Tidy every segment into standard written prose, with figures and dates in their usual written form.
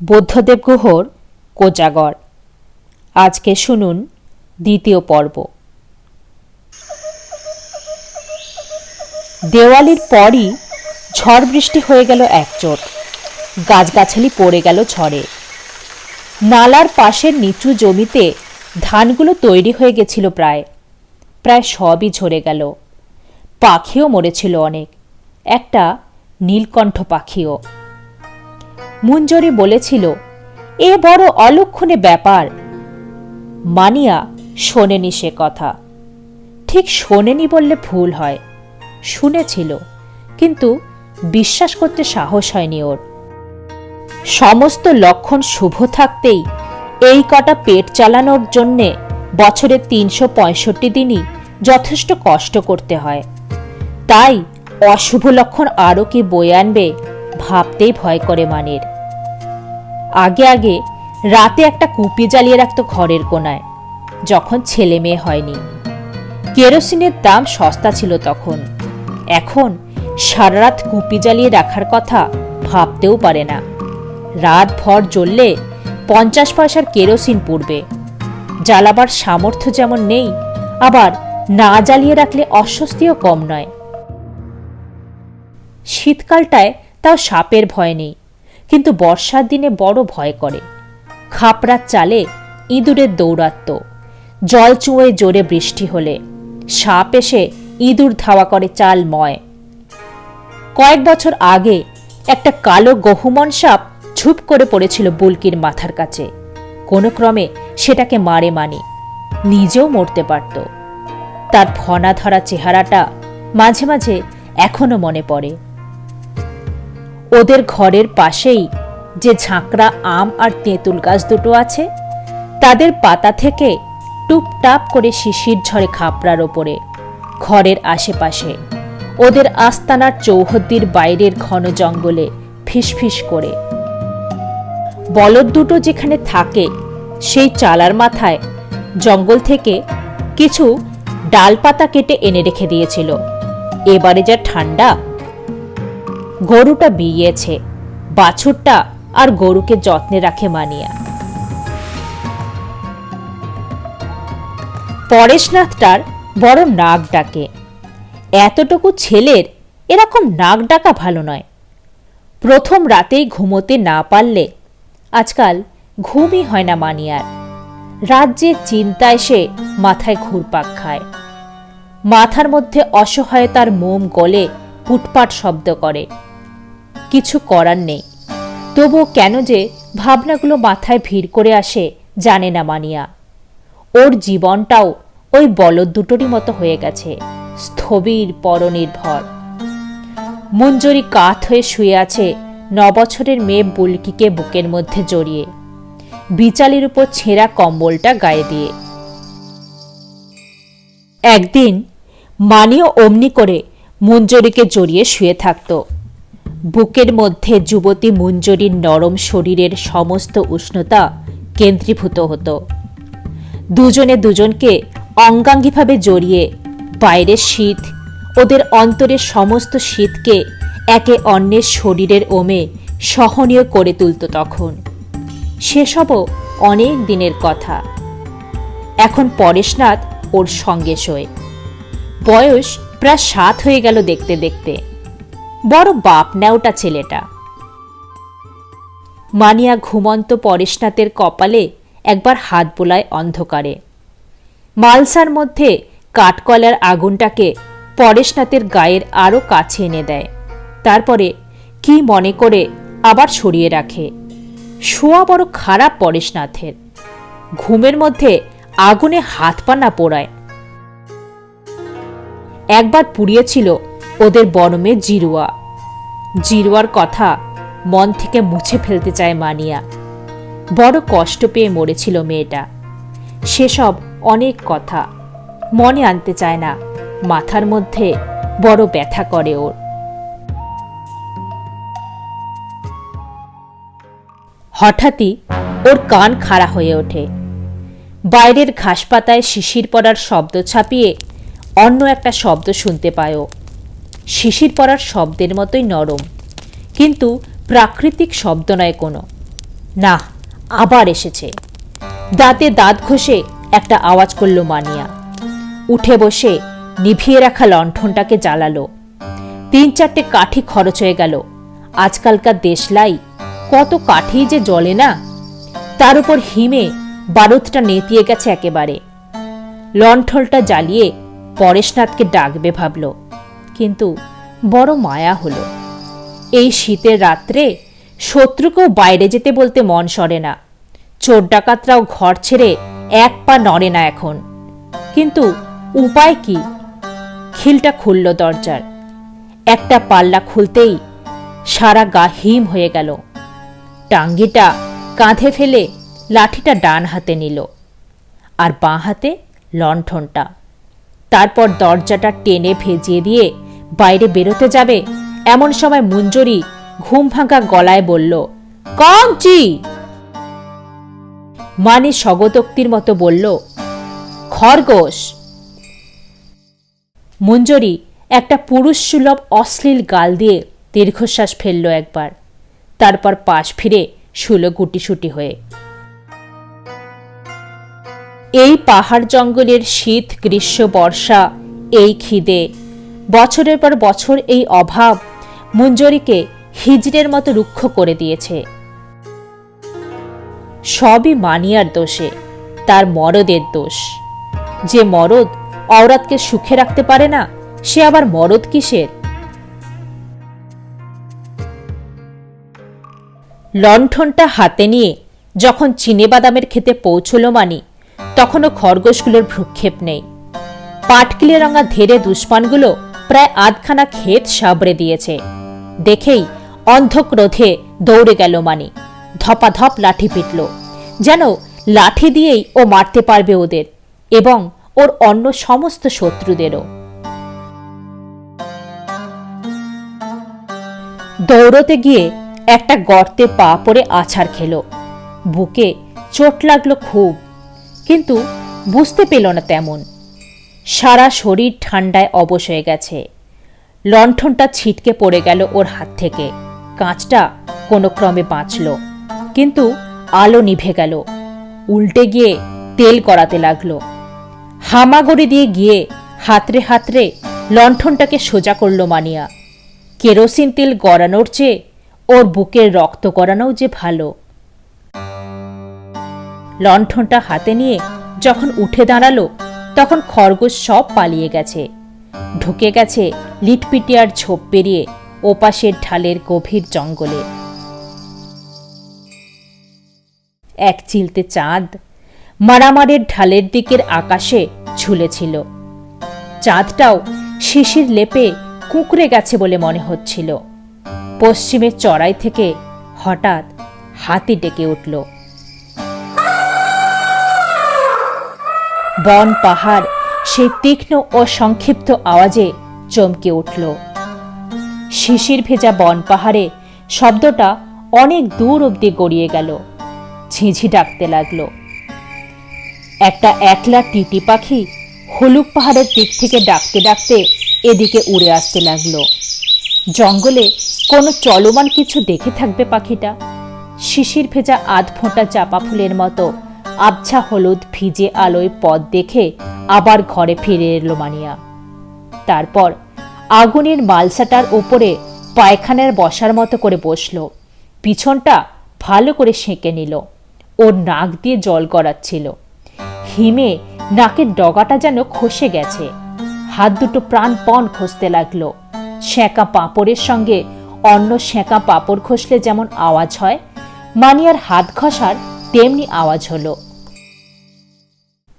বুদ্ধদেব গুহর কোজাগর। আজকে শুনুন দ্বিতীয় পর্ব। দেওয়ালির পরই ঝড় বৃষ্টি হয়ে গেল একচোট। গাছগাছালি পড়ে গেল ঝড়ে। নালার পাশের নিচু জমিতে ধানগুলো তৈরি হয়ে গেছিল প্রায় সবই ঝরে গেল। পাখিও মরেছিল অনেক, একটা নীলকণ্ঠ পাখিও। মুঞ্জরি বলেছিল, এ বড় অলক্ষণে ব্যাপার। মানিয়া শোনেনি সে কথা। ঠিক শোনেনি বললে ভুল হয়, শুনেছিল, কিন্তু বিশ্বাস করতে সাহস হয়নি ওর। সমস্ত লক্ষণ শুভ থাকতেই এই কটা পেট চালানোর জন্যে বছরে ৩৬৫ দিনই যথেষ্ট কষ্ট করতে হয়। তাই অশুভ লক্ষণ আরও কি বয়ে আনবে ভাবতেই ভয় করে মানের। আগে আগে রাতে একটা কুপি জ্বালিয়ে রাখত ঘরের কোনায়, যখন ছেলে মেয়ে হয়নি। কেরোসিনের দাম সস্তা ছিল তখন। এখন সারা রাত কুপি জ্বালিয়ে রাখার কথা ভাবতেও পারে না। রাত ভর জ্বললে ৫০ পয়সার কেরোসিন পুড়বে। জ্বালাবার সামর্থ্য যেমন নেই, আবার না জ্বালিয়ে রাখলে অস্বস্তিও কম নয়। শীতকালটায় তাও সাপের ভয় নেই, কিন্তু বর্ষার দিনে বড় ভয় করে। খাপড়ার চালে ইঁদুরের দৌরাত্ম্য। জল চুঁয়ে জোরে বৃষ্টি হলে সাপ এসে ইঁদুর ধাওয়া করে চালময়। কয়েক বছর আগে একটা কালো গহুমন সাপ ঝুপ করে পড়েছিল বুলকির মাথার কাছে। কোনো ক্রমে সেটাকে মারে মানি, নিজেও মরতে পারত। তার ফনা ধরা চেহারাটা মাঝে মাঝে এখনো মনে পড়ে। ওদের ঘরের পাশেই যে ঝাঁকড়া আম আর তেঁতুল গাছ দুটো আছে, তাদের পাতা থেকে টুপটাপ করে শিশির ঝরে খাপড়ার ওপরে, ঘরের আশেপাশে, ওদের আস্তানার চৌহদ্দির বাইরের ঘন জঙ্গলে ফিসফিস করে। বলদ দুটো যেখানে থাকে সেই চালার মাথায় জঙ্গল থেকে কিছু ডালপাতা কেটে এনে রেখে দিয়েছিল। এবারে যা ঠান্ডা। গরুটা বিয়েছে, বাছুরটা আর গরুকে যত্নে রাখে মানিয়া। পরেশনাথটার বড় নাক ডাকে। এতটুকু ছেলের এরকম নাক ডাকা ভালো নয়। প্রথম রাতেই ঘুমোতে না পারলে আজকাল ঘুমই হয় না মানিয়ার। রাজ্যের চিন্তায় সে মাথায় ঘুরপাক খায়। মাথার মধ্যে অসহায়তার মোম গলে পুটপাট শব্দ করে। কিছু করার নেই, তবু কেন যে ভাবনাগুলো মাথায় ভিড় করে আসে জানে না মানিয়া। ওর জীবনটাও ওই বলদ দুটোরই মতো হয়ে গেছে, স্থবির পরনির্ভর। মুঞ্জরি কাত হয়ে শুয়ে আছে ৯ বছরের মেয়ে বুলকিকে বুকের মধ্যে জড়িয়ে, বিচালির উপর ছেঁড়া কম্বলটা গায়ে দিয়ে। একদিন মানিও অমনি করে মুঞ্জরিকে জড়িয়ে শুয়ে থাকত। বুকের মধ্যে যুবতী মুঞ্জরির নরম শরীরের সমস্ত উষ্ণতা কেন্দ্রীভূত হতো। দুজনে দুজনকে অঙ্গাঙ্গিভাবে জড়িয়ে বাইরের শীত, ওদের অন্তরের সমস্ত শীতকে একে অন্যের শরীরের ওমে সহনীয় করে তুলত তখন। সেসবও অনেক দিনের কথা। এখন পরেশনাথ ওর সঙ্গে শোয়। বয়স প্রায় ৭ হয়ে গেল দেখতে দেখতে। বড় বাপ নেওটা ছেলেটা। মানিয়া ঘুমন্ত পরেশনাথের কপালে একবার হাত বোলায় অন্ধকারে। মালসার মধ্যে কাঠকয়লার আগুনটাকে পরেশনাথের গায়ের আরো কাছে এনে দেয়। তারপরে কি মনে করে আবার সরিয়ে রাখে। শোয়া বড় খারাপ পরেশনাথের। ঘুমের মধ্যে আগুনে হাত পা না পোড়ায়। একবার পুড়িয়েছিল ওদের বড় মেয়ে জিরুয়া। জিরুয়ার কথা মন থেকে মুছে ফেলতে চায় মানিয়া। বড় কষ্ট পেয়ে মরেছিল মেয়েটা। সেসব অনেক কথা মনে আনতে চায় না, মাথার মধ্যে বড় ব্যথা করে ওর। হঠাৎই ওর কান খাড়া হয়ে ওঠে। বাইরের ঘাসপাতায় শিশির পড়ার শব্দ ছাপিয়ে অন্য একটা শব্দ শুনতে পায় ও। শিশির পড়ার শব্দের মতোই নরম, কিন্তু প্রাকৃতিক শব্দ নয় কোনো। না, আবার এসেছে। দাঁতে দাঁত ঘষে একটা আওয়াজ করল মানিয়া। উঠে বসে নিভিয়ে রাখা লণ্ঠনটাকে জ্বালালো। 3-4টে কাঠি খরচ হয়ে গেল। আজকালকার দেশলাই কত কাঠি যে জ্বলে না। তার উপর হিমে বারুদটা নেতিয়ে গেছে একেবারে। লণ্ঠনটা জ্বালিয়ে পরেশনাথকে ডাকবে ভাবল, কিন্তু বড় মায়া হলো। এই শীতের রাত্রে শত্রুকেও বাইরে যেতে বলতে মন সরে না। চোর ডাকাতরাও ঘর ছেড়ে এক পা নড়ে না এখন। কিন্তু উপায় কি? খিলটা খুলল দরজার। একটা পাল্লা খুলতেই সারা গা হিম হয়ে গেল। টাঙ্গিটা কাঁধে ফেলে লাঠিটা ডান হাতে নিল, আর বাঁ হাতে লণ্ঠনটা। তারপর দরজাটা টেনে ভেজিয়ে দিয়ে বাইরে বেরোতে যাবে এমন সময় মঞ্জুরি ঘুম ভাঙা গলায় বলল, কমচি। মানি স্বগতোক্তির মতো বলল, খরগোশ। মঞ্জুরি একটা পুরুষ সুলভ অশ্লীল গাল দিয়ে দীর্ঘশ্বাস ফেলল একবার, তারপর পাশ ফিরে শুল গুটিসুটি হয়ে। এই পাহাড় জঙ্গলের শীত, গ্রীষ্ম, বর্ষা, এই খিদে, বছরের পর বছর এই অভাব মঞ্জুরিকে হিজড়ের মতো রুক্ষ করে দিয়েছে। সবই মানিয়ার দোষে, তার মরদের দোষ। যে মরদ অওরাতকে সুখে রাখতে পারে না, সে আবার মরদ কিসের? লণ্ঠনটা হাতে নিয়ে যখন চিনেবাদামের খেতে পৌঁছল মানি, তখনও খরগোশগুলোর ভ্রুক্ষেপ নেই। পাটকিলে রঙা ধেরে দুষ্পানগুলো প্রায় আধখানা ক্ষেত সাবড়ে দিয়েছে। দেখেই অন্ধক্রোধে দৌড়ে গেল মানি। ধপাধপ লাঠি পিটল, যেন লাঠি দিয়েই ও মারতে পারবে ওদের এবং ওর অন্য সমস্ত শত্রুদেরও। দৌড়তে গিয়ে একটা গর্তে পা পড়ে আছাড় খেল। বুকে চোট লাগলো খুব, কিন্তু বুঝতে পেল না তেমন। সারা শরীর ঠান্ডায় অবশ হয়ে গেছে। লণ্ঠনটা ছিটকে পড়ে গেল ওর হাত থেকে। কাঁচটা কোনো ক্রমে বাঁচল, কিন্তু আলো নিভে গেল। উল্টে গিয়ে তেল গড়াতে লাগলো। হামাগুড়ি দিয়ে গিয়ে হাতড়ে হাতড়ে লণ্ঠনটাকে সোজা করল মানিয়া। কেরোসিন তেল গড়ানোর চেয়ে ওর বুকের রক্ত গড়ানোও যে ভালো। লণ্ঠনটা হাতে নিয়ে যখন উঠে দাঁড়ালো, তখন খরগোশ সব পালিয়ে গেছে, ঢুকে গেছে লিটপিটিয়ার ঝোপ পেরিয়ে ওপাশের ঢালের গভীর জঙ্গলে। এক চিলতে চাঁদ মারামারের ঢালের দিকের আকাশে ঝুলেছিল। চাঁদটাও শিশির লেপে কুঁকড়ে গেছে বলে মনে হচ্ছিল। পশ্চিমের চড়াই থেকে হঠাৎ হাতি ডেকে উঠল। বন পাহাড় সেই তীক্ষ্ণ ও সংক্ষিপ্ত আওয়াজে চমকে উঠল। শিশির ভেজা বন পাহাড়ে শব্দটা অনেক দূর অবধি গড়িয়ে গেল। ঝিঝি ডাকতে লাগলো। একটা একলা টিটি পাখি হলুক পাহাড়ের দিক থেকে ডাকতে ডাকতে এদিকে উড়ে আসতে লাগলো। জঙ্গলে কোনো চলমান কিছু দেখে থাকবে পাখিটা। শিশির ভেজা আধ ফোঁটা চাপা ফুলের মতো আবছা হলুদ ভিজে আলোয় পথ দেখে আবার ঘরে ফিরে এলো মানিয়া। তারপর আগুনের মালসাটার উপরে পায়খানার বসার মতো করে বসল। পিছনটা ভালো করে সেঁকে নিল। ওর নাক দিয়ে জল গড়াচ্ছিল। হিমে নাকের ডগাটা যেন খসে গেছে। হাত দুটো প্রাণপণ খসতে লাগলো। সেঁকা পাঁপড়ের সঙ্গে অন্য সেঁকা পাঁপড় খসলে যেমন আওয়াজ হয়, মানিয়ার হাত ঘষার তেমনি আওয়াজ হলো।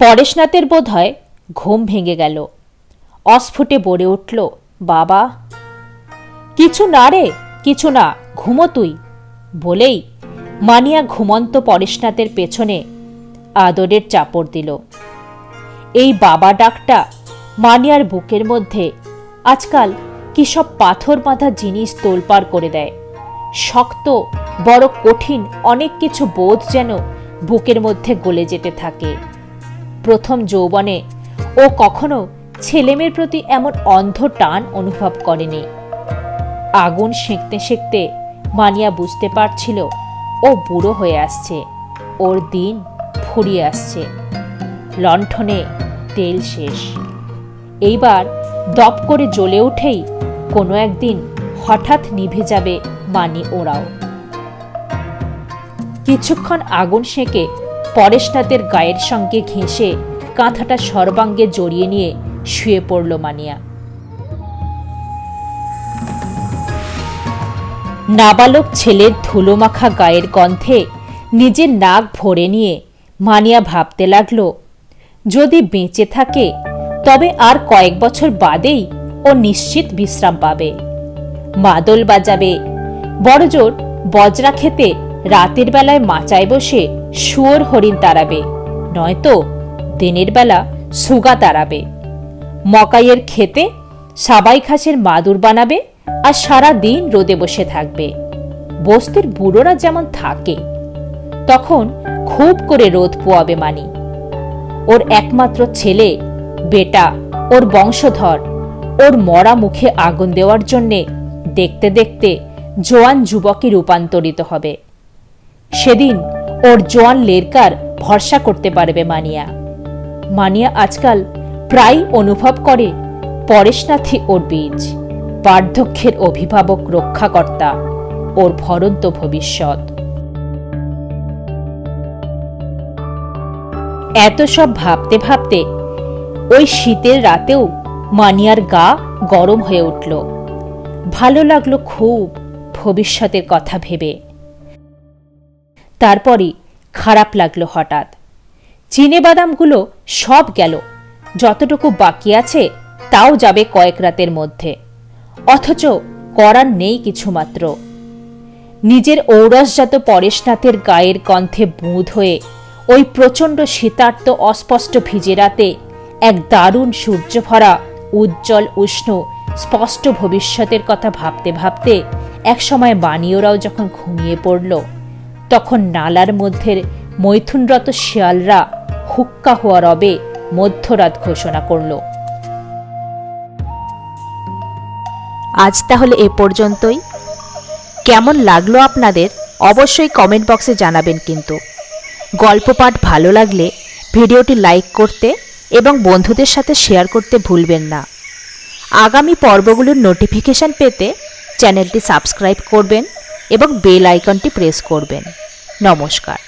পরেশনাথের বোধ হয় ঘুম ভেঙে গেল। অস্ফুটে বলে উঠল, বাবা। কিছু না রে, কিছু না, ঘুমো তুই, বলেই মানিয়া ঘুমন্ত পরেশনাথের পেছনে আদরের চাপড় দিল। এই বাবা ডাকটা মানিয়ার বুকের মধ্যে আজকাল কি সব পাথর বাঁধা জিনিস তোলপাড় করে দেয়। শক্ত, বড় কঠিন অনেক কিছু বোধ যেন বুকের মধ্যে গলে যেতে থাকে। প্রথম যৌবনে ও কখনো ছেলেমেয়ের প্রতি এমন অন্ধ টান অনুভব করেনি। আগুন সেঁকতে সেঁকতে মানিয়া বুঝতে পারছিল ও বুড়ো হয়ে আসছে, ওর দিন ফুরিয়ে আসছে, লণ্ঠনে তেল শেষ। এইবার দপ করে জ্বলে উঠেই কোনো একদিন হঠাৎ নিভে যাবে মানি ওরাও। কিছুক্ষণ আগুন সেঁকে পরেশনাথের গায়ের সঙ্গে ঘেঁষে কাঁথাটা সর্বাঙ্গে জড়িয়ে নিয়ে শুয়ে পড়ল মানিয়া। নাবালক ছেলের ধুলোমাখা গায়ের গন্ধে নিজের নাক ভরে নিয়ে মানিয়া ভাবতে লাগল, যদি বেঁচে থাকে তবে আর কয়েক বছর বাদেই ও নিশ্চিত বিশ্রাম পাবে। মাদল বাজাবে, বড়জোর বজরা খেতে রাতের বেলায় মাচায় বসে শুয়োর হরিণ তাড়াবে, নয়তো দিনের বেলা সুগা তাড়াবে। মকাইয়ের খেতে সাবাই ঘাসের মাদুর বানাবে আর সারা দিন রোদে বসে থাকবে। বস্তির বুড়োরা যেমন থাকে, তখন খুব করে রোদ পোয়াবে মানি। ওর একমাত্র ছেলে বেটা, ওর বংশধর, ওর মরা মুখে আগুন দেওয়ার জন্যে দেখতে দেখতে জোয়ান যুবকে রূপান্তরিত হবে। সেদিন ওর জোয়ান লেরকার ভরসা করতে পারবে মানিয়া। মানিয়া আজকাল প্রায় অনুভব করে পরেশনাথই ওর বীজ, বার্ধক্যের অভিভাবক, রক্ষাকর্তা, ওর ভরন্ত ভবিষ্যৎ। এত সব ভাবতে ভাবতে ওই শীতের রাতেও মানিয়ার গা গরম হয়ে উঠল। ভালো লাগলো খুব ভবিষ্যতের কথা ভেবে। তারপরে খারাপ লাগলো হঠাৎ। চিনে বাদামগুলো সব গেল, যতটুকু বাকি আছে তাও যাবে কয়েক রাতের মধ্যে, অথচ করার নেই কিছুমাত্র। নিজের ঔরসজাত পরেশনাথের গায়ের গন্ধে বুঁদ হয়ে ওই প্রচণ্ড শীতার্ত অস্পষ্ট ভিজে রাতে এক দারুণ সূর্যভরা উজ্জ্বল উষ্ণ স্পষ্ট ভবিষ্যতের কথা ভাবতে ভাবতে একসময় বাণীয়রাও যখন ঘুমিয়ে পড়ল, তখন নালার মধ্যে মৈথুনরত শিয়ালরা হুক্কা হওয়া রবে মধ্যরাত ঘোষণা করল। আজ তাহলে এ পর্যন্তই। কেমন লাগলো আপনাদের অবশ্যই কমেন্ট বক্সে জানাবেন। কিন্তু গল্প পাঠ ভালো লাগলে ভিডিওটি লাইক করতে এবং বন্ধুদের সাথে শেয়ার করতে ভুলবেন না। আগামী পর্বগুলোর নোটিফিকেশন পেতে চ্যানেলটি সাবস্ক্রাইব করবেন এবং বেল আইকনটি প্রেস করবেন। নমস্কার।